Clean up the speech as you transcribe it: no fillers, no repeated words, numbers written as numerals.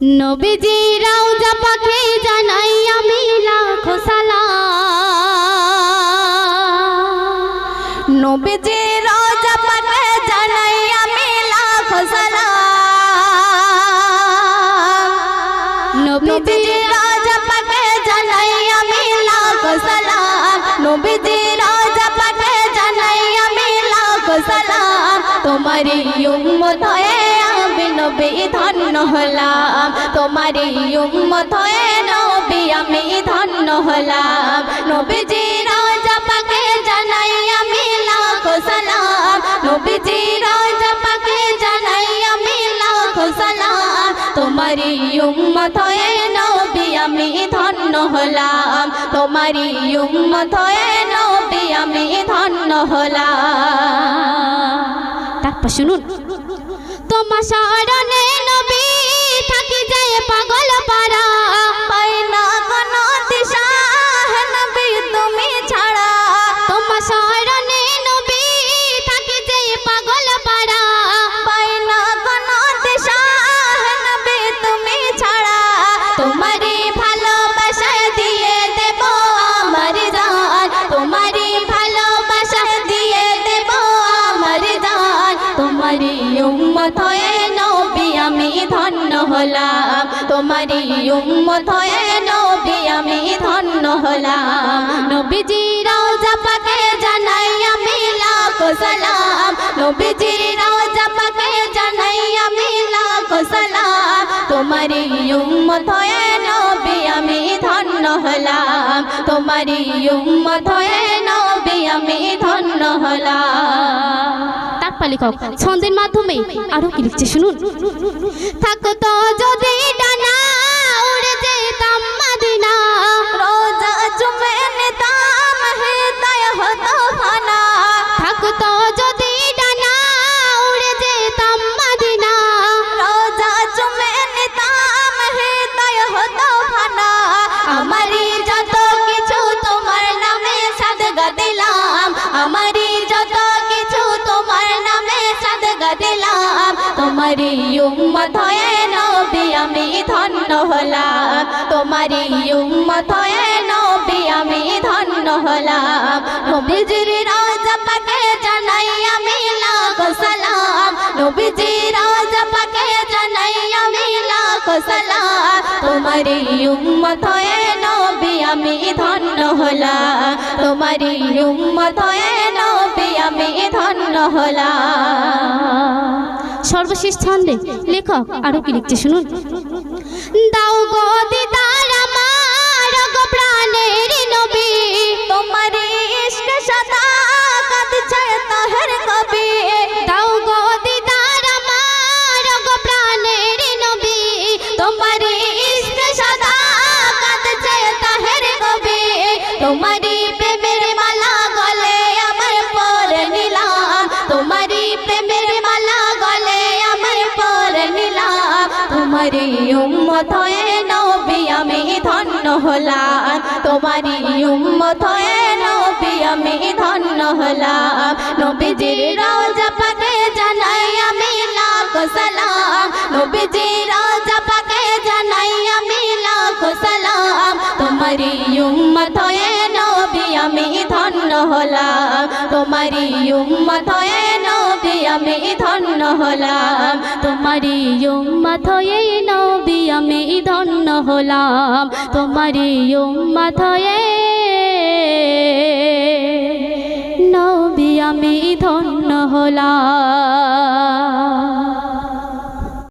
নবীজি রওজা পাকে জানাই আমি লাখো সালাম। নবীজি রওজা পাকে জানাই আমি লাখো সালাম। নবীজি রওজা পাকে জানাই আমি লাখো সালাম। নবীজি রওজা পাকে জানাই আমি লাখো সালাম। তোমারি উম্মত হয়ে নবী ধন্য হলাম, তোমারি উম্মত হয়ে নবী আমি ধন্য হলাম। নবীজি রওজা পাকে জানাই আমি লাখো সালাম। নবীজি রওজা পাকে জানাই আমি লাখো সালাম। তোমারি উম্মত হয়ে নবী আমি ধন্য হলাম, তোমারি উম্মত হয়ে নবী আমি ধন্য হলাম। তারপর শুনুন, তোমার শরণে নবী থাকি যায় পাগল পারা, পাই না কোনো দিশা নবী তুমি ছাড়া। তোমার শরণে নবী থাকি যায় পাগল পারা, পাই না কোনো দিশা নবী তুমি ছাড়া। তোমারই ভালোবাসা দিয়ে দেব আমার জান, তোমারই ভালোবাসা দিয়ে দেব আমার জান। তোমারই উম্মত হয়ে নবী আমি ধন্য হলাম, তোমারই উম্মত হয়ে নবী আমি ধন্য হলাম। নবীজি রওজা পাকে জানাই আমি লাখো সালাম। নবীজি রওজা পাকে জানাই আমি লাখো সালাম। তোমারই উম্মত হয়ে নবী আমি ধন্য হলাম, তোমারই উম্মত হয়ে নবী আমি ধন্য হলাম। লেখক ছন্দের মাধ্যমে আরো কি লিখছে শুনুন। থাকতো যদি ডানা উড়ে যেতাম মদিনা, রোজা চুমে নিতাম হৃদয় হতো ফানা। থাকতো যদি ডানা উড়ে যেতাম মদিনা, রোজা চুমে নিতাম হৃদয় হতো ফানা। আমারই যত কিছু তোমার নামে সাদগা দিলাম, আমারই যত কিছু তোমার নামে সাদগা দিলাম। তোমারই উম্মত হয়ে নবী আমি ধন্য হলাম, তোমারই উম্মত হয়ে নবী আমি ধন্য হলাম। নবীজির রওজা পাকে জানাই আমি লাখো সালাম। নবীজির রওজা পাকে জানাই আমি লাখো সালাম। তোমারই উম্মত হয়ে নবী আমি ধন্য হলাম, তোমারই উম্মত হয়ে নবী আমি ধন্য হলাম। সর্বশেষ ছন্দে লেখক আরো কি লিখছে শুনুন। দাও গো দিদার আমার গো প্রাণের নবী, তোমারই ইশক সদা কাঁদছে তাহের কবি। দাও গো দিদার আমার গো প্রাণের নবী, তোমারই ইশক সদা কাঁদছে তাহের কবি। তোমারই প্রেমের মালা গলে আমার পরে নিলাম, তোমারই প্রেমের মালা গলে আমার পরে নিলাম। তোমারই উম্মত হয়ে নবী আমি ধন্য হলাম, তোমারই উম্মত হয়ে নবী আমি ধন্য হলাম। নবীজির রওজা পাকে জানাই আমি লাখো সালাম। নবীজির রওজা পাকে জানাই আমি লাখো সালাম। তোমারই উম্মত হয়ে নবী আমি ধন্য হলাম, তোমারই উম্মত হয়ে নবী আমি ধন্য হলাম। তোমারই উম্মত হয়ে নবী আমি ধন্য হলাম, তোমারই উম্মত হয়ে নবী আমি ধন্য হলাম।